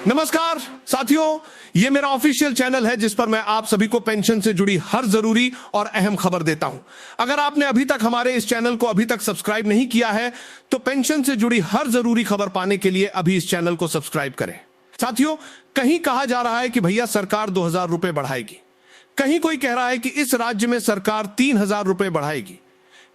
नमस्कार साथियों, ये मेरा ऑफिशियल चैनल है जिस पर मैं आप सभी को पेंशन से जुड़ी हर जरूरी और अहम खबर देता हूं। अगर आपने अभी तक हमारे इस चैनल को अभी तक सब्सक्राइब नहीं किया है तो पेंशन से जुड़ी हर जरूरी खबर पाने के लिए अभी इस चैनल को सब्सक्राइब करें। साथियों, कहीं कहा जा रहा है कि भैया सरकार 2000 रुपए बढ़ाएगी, कहीं कोई कह रहा है कि इस राज्य में सरकार 3000 रुपए बढ़ाएगी,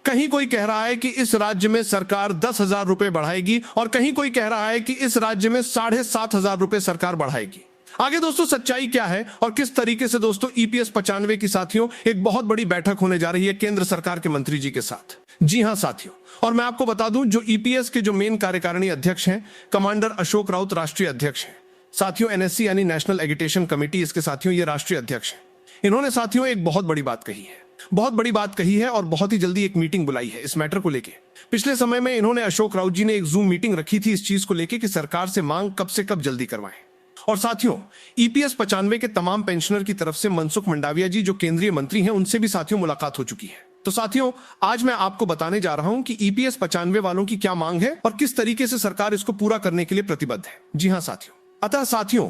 कहीं कोई कह रहा है कि इस राज्य में सरकार 10,000 रुपए बढ़ाएगी और कहीं कोई कह रहा है कि इस राज्य में 7,500 रुपए सरकार बढ़ाएगी। आगे दोस्तों सच्चाई क्या है और किस तरीके से दोस्तों ईपीएस 95 की साथियों एक बहुत बड़ी बैठक होने जा रही है केंद्र सरकार के मंत्री जी के साथ। जी हां साथियों, और मैं आपको बता दूं जो ईपीएस के जो मेन कार्यकारिणी अध्यक्ष हैं कमांडर अशोक राउत राष्ट्रीय अध्यक्ष हैं। साथियों एनएससी यानी नेशनल एजुकेशन कमेटी इसके साथियों ये राष्ट्रीय अध्यक्ष हैं। इन्होंने साथियों एक बहुत बड़ी बात कही है, बहुत बड़ी बात कही है और बहुत ही जल्दी एक मीटिंग बुलाई है इस मैटर को लेके। पिछले समय में इन्होंने अशोक राउत जी ने एक जूम मीटिंग रखी थी इस चीज को लेके कि सरकार से मांग कब से कब जल्दी करवाएं। और साथियों ईपीएस 95 के तमाम पेंशनर की तरफ से मनसुख मंडाविया जी जो केंद्रीय मंत्री हैं उनसे भी साथियों मुलाकात हो चुकी है। तो साथियों आज मैं आपको बताने जा रहा हूं कि ईपीएस 95 वालों की क्या मांग है और किस तरीके से सरकार इसको पूरा करने के लिए प्रतिबद्ध है। जी हाँ साथियों, अतः साथियों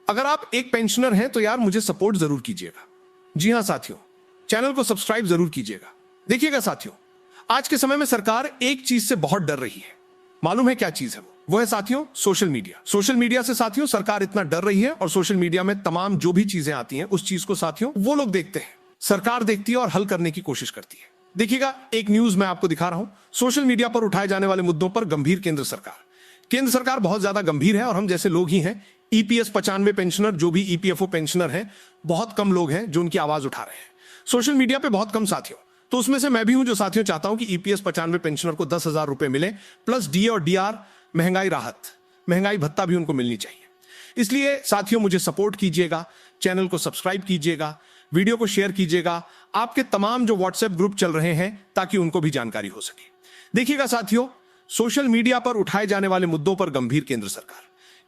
अगर आप एक पेंशनर हैं तो यार मुझे सपोर्ट जरूर कीजिएगा। जी हाँ साथियों, चैनल को सब्सक्राइब जरूर कीजिएगा। देखिएगा साथियों, आज के समय में सरकार एक चीज से बहुत डर रही है। मालूम है क्या चीज है वो है साथियों सोशल मीडिया। सोशल मीडिया से साथियों सरकार इतना डर रही है और सोशल मीडिया में तमाम जो भी चीजें आती हैं उस चीज को साथियों वो लोग देखते हैं, सरकार देखती है और हल करने की कोशिश करती है। देखिएगा एक न्यूज मैं आपको दिखा रहा हूं, सोशल मीडिया पर उठाए जाने वाले मुद्दों पर गंभीर केंद्र सरकार बहुत ज्यादा गंभीर है और हम जैसे लोग ही हैं ईपीएस 95 पेंशनर जो भी ईपीएफओ पेंशनर हैं बहुत कम लोग हैं जो उनकी आवाज उठा रहे हैं सोशल मीडिया पे, बहुत कम साथियों। तो उसमें से मैं भी हूं जो साथियों चाहता हूं कि ईपीएस 95 पेंशनर को 10,000 रुपए मिले प्लस डीए और डीआर महंगाई राहत, महंगाई भत्ता भी उनको मिलनी चाहिए। इसलिए साथियों मुझे सपोर्ट कीजिएगा, चैनल को सब्सक्राइब कीजिएगा, वीडियो को शेयर कीजिएगा आपके तमाम जो व्हाट्सएप ग्रुप चल रहे हैं ताकि उनको भी जानकारी हो सके। देखिएगा साथियों सोशल मीडिया पर उठाए जाने वाले मुद्दों पर गंभीर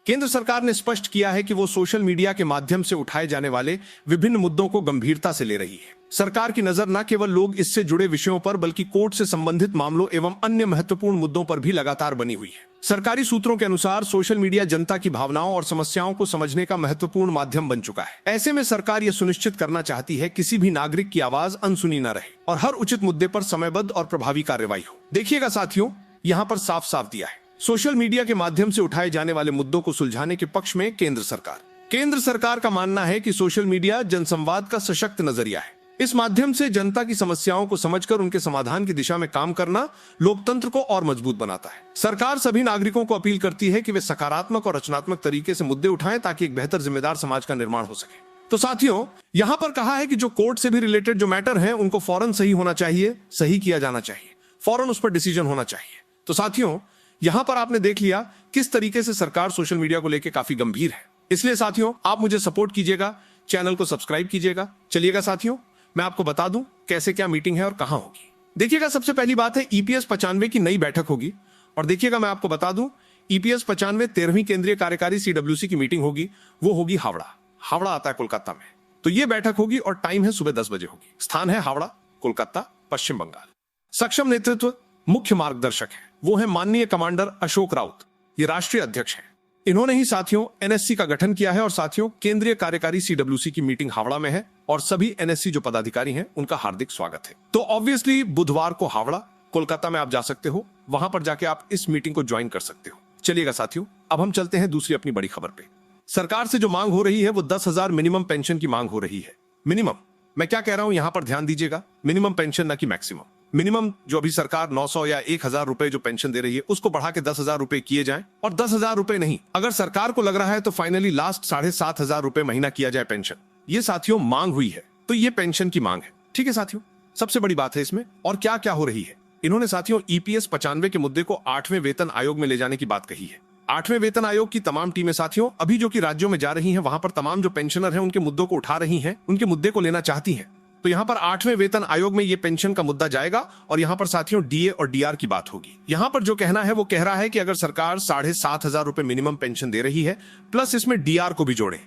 केंद्र सरकार ने स्पष्ट किया है कि वो सोशल मीडिया के माध्यम से उठाए जाने वाले विभिन्न मुद्दों को गंभीरता से ले रही है। सरकार की नजर न केवल लोग इससे जुड़े विषयों पर बल्कि कोर्ट से संबंधित मामलों एवं अन्य महत्वपूर्ण मुद्दों पर भी लगातार बनी हुई है। सरकारी सूत्रों के अनुसार सोशल मीडिया जनता की भावनाओं और समस्याओं को समझने का महत्वपूर्ण माध्यम बन चुका है। ऐसे में सरकार यह सुनिश्चित करना चाहती है किसी भी नागरिक की आवाज अनसुनी न रहे और हर उचित मुद्दे पर समयबद्ध और प्रभावी कार्रवाई हो। देखिएगा साथियों यहाँ पर साफ साफ दिया है सोशल मीडिया के माध्यम से उठाए जाने वाले मुद्दों को सुलझाने के पक्ष में केंद्र सरकार का मानना है कि सोशल मीडिया जनसंवाद का सशक्त नजरिया है। इस माध्यम से जनता की समस्याओं को समझकर उनके समाधान की दिशा में काम करना लोकतंत्र को और मजबूत बनाता है। सरकार सभी नागरिकों को अपील करती है कि वे सकारात्मक और रचनात्मक तरीके से मुद्दे उठाएं ताकि एक बेहतर जिम्मेदार समाज का निर्माण हो सके। तो साथियों यहाँ पर कहा है कि जो कोर्ट से भी रिलेटेड जो मैटर है उनको फौरन सही होना चाहिए, सही किया जाना चाहिए, फौरन उस पर डिसीजन होना चाहिए। तो साथियों यहां पर आपने देख लिया किस तरीके से सरकार सोशल मीडिया को लेकर काफी गंभीर है। इसलिए साथियों आप मुझे सपोर्ट कीजिएगा, चैनल को सब्सक्राइब कीजिएगा। चलिएगा साथियों मैं आपको बता दूं कैसे क्या मीटिंग है और कहां होगी। देखिएगा सबसे पहली बात है ईपीएस 95 की नई बैठक होगी और देखिएगा मैं आपको बता दूं ईपीएस 95 13वीं केंद्रीय कार्यकारी सीडब्ल्यूसी की मीटिंग होगी, वो होगी हावड़ा आता है कोलकाता में। तो ये बैठक होगी और टाइम है सुबह 10 बजे होगी। स्थान है हावड़ा, कोलकाता, पश्चिम बंगाल। सक्षम नेतृत्व मुख्य मार्गदर्शक है वो है माननीय कमांडर अशोक राउत, ये राष्ट्रीय अध्यक्ष हैं। इन्होंने ही साथियों एनएससी का गठन किया है और साथियों केंद्रीय कार्यकारी सीडब्ल्यूसी की मीटिंग हावड़ा में है और सभी एनएससी जो पदाधिकारी हैं उनका हार्दिक स्वागत है। तो ऑब्वियसली बुधवार को हावड़ा, कोलकाता में आप जा सकते हो, वहां पर जाके आप इस मीटिंग को ज्वाइन कर सकते हो। चलिएगा साथियों अब हम चलते हैं दूसरी अपनी बड़ी खबर पे। सरकार से जो मांग हो रही है वो 10,000 मिनिमम पेंशन की मांग हो रही है। मिनिमम, मैं क्या कह रहा हूं यहाँ पर ध्यान दीजिएगा, मिनिमम पेंशन न कि मैक्सिमम। मिनिमम जो अभी सरकार 900 या 1,000 रुपए जो पेंशन दे रही है उसको बढ़ा के 10,000 रुपए किए जाएं और 10,000 रुपए नहीं, अगर सरकार को लग रहा है तो फाइनली लास्ट 7,500 रुपए महीना किया जाए पेंशन। ये साथियों मांग हुई है तो ये पेंशन की मांग है। ठीक है साथियों, सबसे बड़ी बात है इसमें और क्या क्या हो रही है। इन्होंने साथियों ईपीएस 95 के मुद्दे को 8वें वेतन आयोग में ले जाने की बात कही है। 8वें वेतन आयोग की तमाम टीमें साथियों अभी जो कि राज्यों में जा रही हैं वहां पर तमाम जो पेंशनर हैं उनके मुद्दों को उठा रही हैं, उनके मुद्दे को लेना चाहती हैं। तो यहाँ पर 8वें वेतन आयोग में ये पेंशन का मुद्दा जाएगा और यहाँ पर साथियों डीए और डीआर की बात होगी। यहाँ पर जो कहना है वो कह रहा है कि अगर सरकार 7,500 रुपए मिनिमम पेंशन दे रही है प्लस इसमें डीआर को भी जोड़े,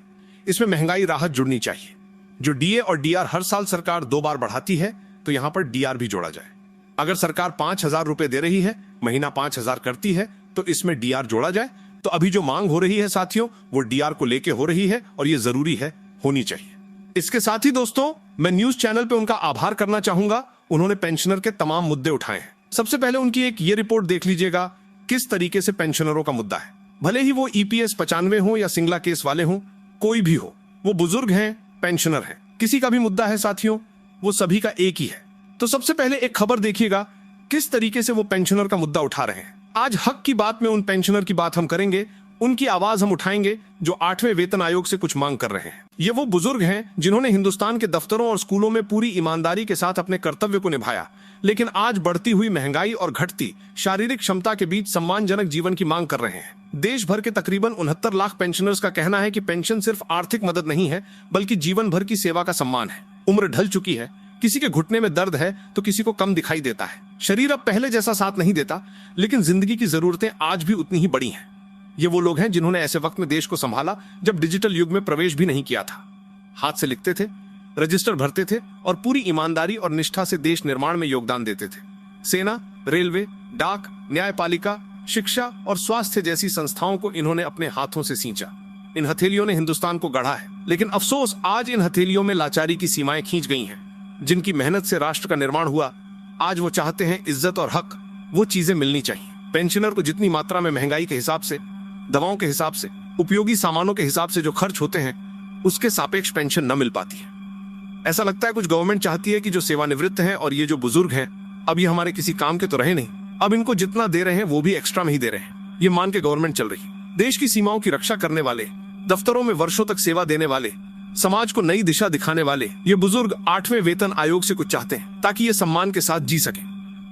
इसमें महंगाई राहत जुड़नी चाहिए। जो डीए और डीआर हर साल सरकार 2 बार बढ़ाती है तो यहाँ पर डीआर भी जोड़ा जाए। अगर सरकार 5,000 रुपए दे रही है, महीना 5,000 करती है तो इसमें डीआर जोड़ा जाए तो अभी जो मांग हो रही है साथियों, वो डीआर को लेके हो रही है और ये जरूरी है, होनी चाहिए। इसके साथ ही दोस्तों, मैं न्यूज चैनल पे उनका आभार करना चाहूंगा। उन्होंने पेंशनर के तमाम मुद्दे उठाए हैं। सबसे पहले उनकी एक ये रिपोर्ट देख लीजिएगा किस तरीके से पेंशनरों का मुद्दा है। भले ही वो ईपीएस 95 हो या सिंगला केस वाले हो, कोई भी हो, वो बुजुर्ग हैं, पेंशनर हैं, किसी का भी मुद्दा है साथियों, वो सभी का एक ही है। तो सबसे पहले एक खबर देखिएगा किस तरीके से वो पेंशनर का मुद्दा उठा रहे हैं। आज हक की बात में उन पेंशनर की बात हम करेंगे, उनकी आवाज हम उठाएंगे जो 8वें वेतन आयोग से कुछ मांग कर रहे हैं। ये वो बुजुर्ग हैं जिन्होंने हिंदुस्तान के दफ्तरों और स्कूलों में पूरी ईमानदारी के साथ अपने कर्तव्य को निभाया, लेकिन आज बढ़ती हुई महंगाई और घटती शारीरिक क्षमता के बीच सम्मानजनक जीवन की मांग कर रहे हैं। देश भर के तकरीबन 69 लाख पेंशनर्स का कहना है कि पेंशन सिर्फ आर्थिक मदद नहीं है, बल्कि जीवन भर की सेवा का सम्मान है। उम्र ढल चुकी है, किसी के घुटने में दर्द है तो किसी को कम दिखाई देता है। शरीर अब पहले जैसा साथ नहीं देता, लेकिन जिंदगी की जरूरतें आज भी उतनी ही बड़ी हैं। ये वो लोग हैं जिन्होंने ऐसे वक्त में देश को संभाला जब डिजिटल युग में प्रवेश भी नहीं किया था। हाथ से लिखते थे, रजिस्टर भरते थे और पूरी ईमानदारी और निष्ठा से देश निर्माण में योगदान देते थे। सेना, रेलवे, डाक, न्यायपालिका, शिक्षा और स्वास्थ्य जैसी संस्थाओं को इन्होंने अपने हाथों से सींचा। इन हथेलियों ने हिंदुस्तान को गढ़ा है, लेकिन अफसोस आज इन हथेलियों में लाचारी की सीमाएं खींच गई हैं। जिनकी मेहनत से राष्ट्र का निर्माण हुआ, आज वो चाहते हैं इज्जत और हक, वो चीजें मिलनी चाहिए। पेंशनर को जितनी मात्रा में महंगाई के हिसाब से, दवाओं के हिसाब से, उपयोगी सामानों के हिसाब से जो खर्च होते हैं, उसके सापेक्ष पेंशन न मिल पाती है। ऐसा लगता है कुछ गवर्नमेंट चाहती है कि जो सेवानिवृत्त हैं और ये जो बुजुर्ग हैं, अब ये हमारे किसी काम के तो रहे नहीं, अब इनको जितना दे रहे हैं वो भी एक्स्ट्रा में ही दे रहे हैं, ये मान के गवर्नमेंट चल रही है। देश की सीमाओं की रक्षा करने वाले, दफ्तरों में वर्षों तक सेवा देने वाले, समाज को नई दिशा दिखाने वाले ये बुजुर्ग 8वें वेतन आयोग से कुछ चाहते हैं ताकि ये सम्मान के साथ जी सके,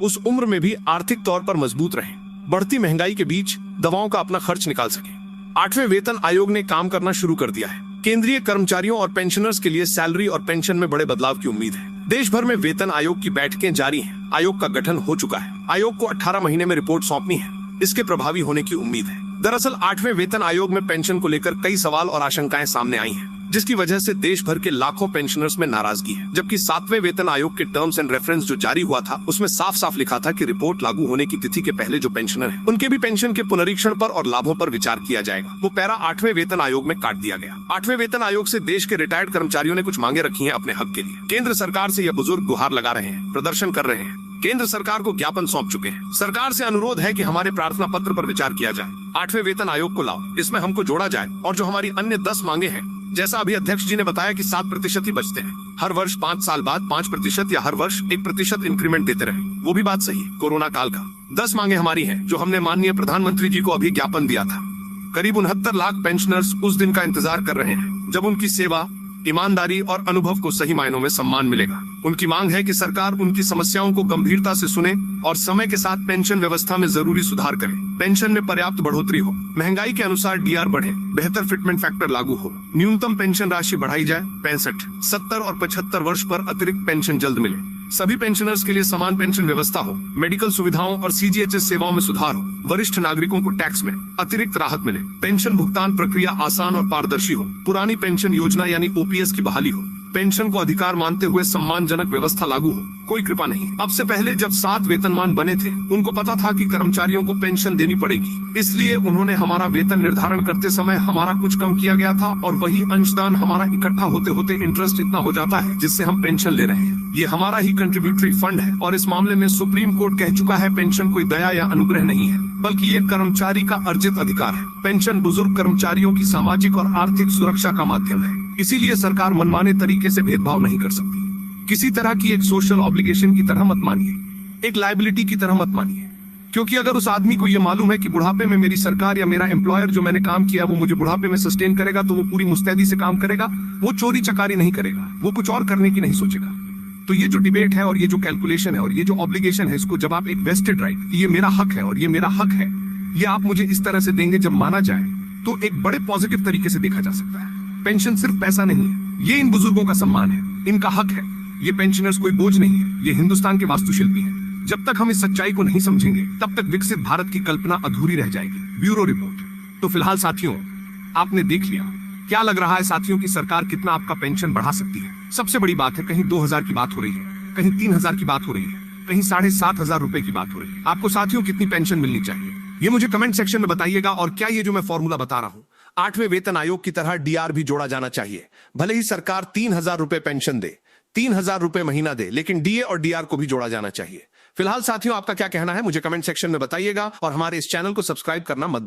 उस उम्र में भी आर्थिक तौर पर मजबूत रहे, बढ़ती महंगाई के बीच दवाओं का अपना खर्च निकाल सके। 8वें वेतन आयोग ने काम करना शुरू कर दिया है। केंद्रीय कर्मचारियों और पेंशनर्स के लिए सैलरी और पेंशन में बड़े बदलाव की उम्मीद है। देश भर में वेतन आयोग की बैठकें जारी हैं। आयोग का गठन हो चुका है। आयोग को 18 महीने में रिपोर्ट सौंपनी है। इसके प्रभावी होने की उम्मीद है। दरअसल 8वें वेतन आयोग में पेंशन को लेकर कई सवाल और आशंकाएं सामने आई हैं, जिसकी वजह से देश भर के लाखों पेंशनर्स में नाराजगी है। जबकि 7वें वेतन आयोग के टर्म्स एंड रेफरेंस जो जारी हुआ था, उसमें साफ साफ लिखा था कि रिपोर्ट लागू होने की तिथि के पहले जो पेंशनर हैं, उनके भी पेंशन के पुनरीक्षण पर और लाभों पर विचार किया जाएगा। वो पैरा 8वें वेतन आयोग में काट दिया गया। 8वें वेतन आयोग से देश के रिटायर्ड कर्मचारियों ने कुछ मांगे रखी है अपने हक के लिए। केंद्र सरकार से यह बुजुर्ग गुहार लगा रहे हैं, प्रदर्शन कर रहे हैं, केंद्र सरकार को ज्ञापन सौंप चुके हैं। सरकार से अनुरोध है कि हमारे प्रार्थना पत्र पर विचार किया जाए, 8वें वेतन आयोग को लाओ, इसमें हमको जोड़ा जाए और जो हमारी अन्य 10 मांगे हैं, जैसा अभी अध्यक्ष जी ने बताया कि 7% ही बचते हैं, हर वर्ष 5 साल बाद 5% या हर वर्ष 1% इंक्रीमेंट देते रहे, वो भी बात सही है। कोरोना काल का 10 मांगे हमारी हैं, जो हमने माननीय प्रधानमंत्री जी को अभी ज्ञापन दिया था। करीब 69 लाख पेंशनर्स उस दिन का इंतजार कर रहे हैं जब उनकी सेवा, ईमानदारी और अनुभव को सही मायनों में सम्मान मिलेगा। उनकी मांग है कि सरकार उनकी समस्याओं को गंभीरता से सुने और समय के साथ पेंशन व्यवस्था में जरूरी सुधार करे। पेंशन में पर्याप्त बढ़ोतरी हो, महंगाई के अनुसार डीआर बढ़े, बेहतर फिटमेंट फैक्टर लागू हो, न्यूनतम पेंशन राशि बढ़ाई जाए, 65, 70 और 75 वर्ष पर अतिरिक्त पेंशन जल्द मिले, सभी पेंशनर्स के लिए समान पेंशन व्यवस्था हो, मेडिकल सुविधाओं और सीजीएचएस सेवाओं में सुधार हो, वरिष्ठ नागरिकों को टैक्स में अतिरिक्त राहत मिले, पेंशन भुगतान प्रक्रिया आसान और पारदर्शी हो, पुरानी पेंशन योजना यानी ओपीएस की बहाली हो, पेंशन को अधिकार मानते हुए सम्मानजनक व्यवस्था लागू हो, कोई कृपा नहीं। अब से पहले जब 7 वेतनमान बने थे, उनको पता था कि कर्मचारियों को पेंशन देनी पड़ेगी, इसलिए उन्होंने हमारा वेतन निर्धारण करते समय हमारा कुछ कम किया गया था और वही अंशदान हमारा इकट्ठा होते होते इंटरेस्ट इतना हो जाता है जिससे हम पेंशन ले रहे हैं। ये हमारा ही कंट्रीब्यूटरी फंड है और इस मामले में सुप्रीम कोर्ट कह चुका है पेंशन कोई दया या अनुग्रह नहीं है, बल्कि ये कर्मचारी का अर्जित अधिकार है। पेंशन बुजुर्ग कर्मचारियों की सामाजिक और आर्थिक सुरक्षा का माध्यम है, इसीलिए सरकार मनमाने तरीके से भेदभाव नहीं कर सकती। किसी तरह की एक सोशल ऑब्लिगेशन की तरह मत मानिए, एक लायबिलिटी की तरह मत मानिए, क्योंकि अगर उस आदमी को यह मालूम है कि बुढ़ापे में मेरी सरकार या मेरा एम्प्लॉयर जो मैंने काम किया वो मुझे बुढ़ापे में सस्टेन करेगा, तो वो पूरी मुस्तैदी से काम करेगा, वो चोरी चकारी नहीं करेगा, वो कुछ और करने की नहीं सोचेगा। तो ये जो डिबेट है और ये जो कैलकुलेशन है और ये जो ऑब्लिगेशन है, इसको जब आप एक वेस्टेड राइट, ये मेरा हक है और ये मेरा हक है, ये आप मुझे इस तरह से देंगे जब माना जाए, तो एक बड़े पॉजिटिव तरीके से देखा जा सकता है। पेंशन सिर्फ पैसा नहीं है, ये इन बुजुर्गों का सम्मान है, इनका हक है। ये पेंशनर्स कोई बोझ नहीं है, ये हिंदुस्तान के वास्तुशिल्पी हैं। जब तक हम इस सच्चाई को नहीं समझेंगे, तब तक विकसित भारत की कल्पना अधूरी रह जाएगी। Bureau report. तो फिलहाल साथियों, आपने देख लिया। क्या लग रहा है साथियों कि सरकार कितना आपका पेंशन बढ़ा सकती है? सबसे बड़ी बात है, कहीं 2000 की बात हो रही है, कहीं 3000 की बात हो रही है, कहीं 7500 रुपए की बात हो रही है। आपको साथियों कितनी पेंशन मिलनी चाहिए? ये मुझे कमेंट सेक्शन में बताइएगा। और क्या ये जो मैं फॉर्मूला बता रहा हूं, 8वें वेतन आयोग की तरह डीआर भी जोड़ा जाना चाहिए। भले ही सरकार 3000 रुपए पेंशन दे, 3000 रुपए महीना दे, लेकिन डीए और डीआर को भी जोड़ा जाना चाहिए। फिलहाल साथियों, आपका क्या कहना है मुझे कमेंट सेक्शन में बताइएगा और हमारे इस चैनल को सब्सक्राइब करना मत